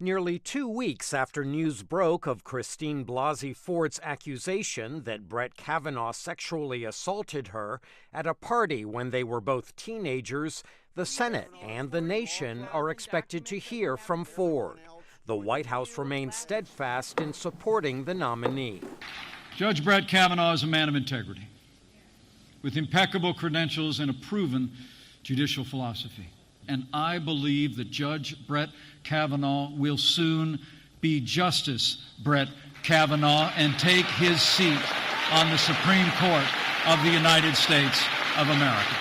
Nearly 2 weeks after news broke of Christine Blasey Ford's accusation that Brett Kavanaugh sexually assaulted her at a party when they were both teenagers, the Senate and the nation are expected to hear from Ford. The White House remains steadfast in supporting the nominee. Judge Brett Kavanaugh is a man of integrity, with impeccable credentials and a proven judicial philosophy. And I believe that Judge Brett Kavanaugh will soon be Justice Brett Kavanaugh and take his seat on the Supreme Court of the United States of America.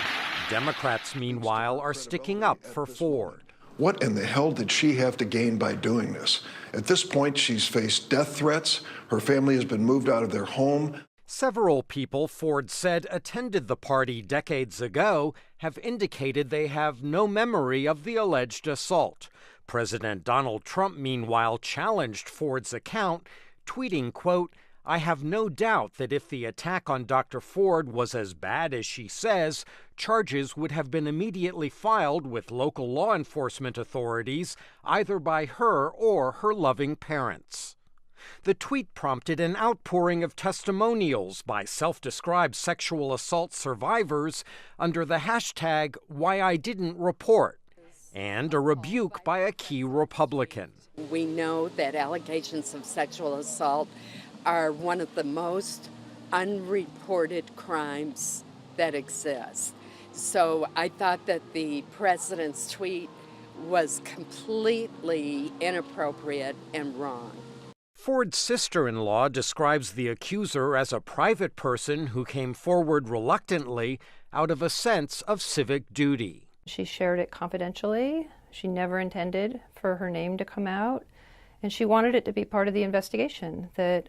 Democrats, meanwhile, are sticking up for Ford. What in the hell did she have to gain by doing this? At this point, she's faced death threats. Her family has been moved out of their home. Several people Ford said attended the party decades ago have indicated they have no memory of the alleged assault. President Donald Trump, meanwhile, challenged Ford's account, tweeting, quote, "I have no doubt that if the attack on Dr. Ford was as bad as she says, charges would have been immediately filed with local law enforcement authorities, either by her or her loving parents." The tweet prompted an outpouring of testimonials by self-described sexual assault survivors under the hashtag #WhyIDidn'tReport, and a rebuke by a key Republican. We know that allegations of sexual assault are one of the most unreported crimes that exist. So I thought that the president's tweet was completely inappropriate and wrong. Ford's sister-in-law describes the accuser as a private person who came forward reluctantly out of a sense of civic duty. She shared it confidentially. She never intended for her name to come out, and she wanted it to be part of the investigation, that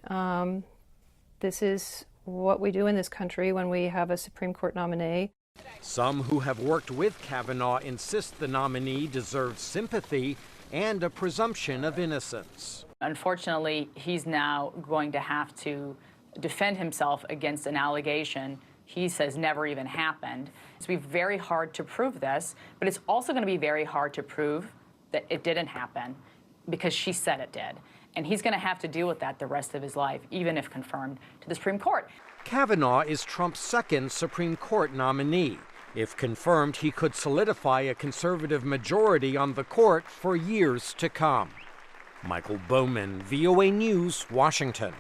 this is what we do in this country when we have a Supreme Court nominee. Some who have worked with Kavanaugh insist the nominee deserves sympathy and a presumption of innocence. Unfortunately, he's now going to have to defend himself against an allegation he says never even happened. It's going to be very hard to prove this, but it's also going to be very hard to prove that it didn't happen because she said it did. And he's going to have to deal with that the rest of his life, even if confirmed to the Supreme Court. Kavanaugh is Trump's second Supreme Court nominee. If confirmed, he could solidify a conservative majority on the court for years to come. Michael Bowman, VOA News, Washington.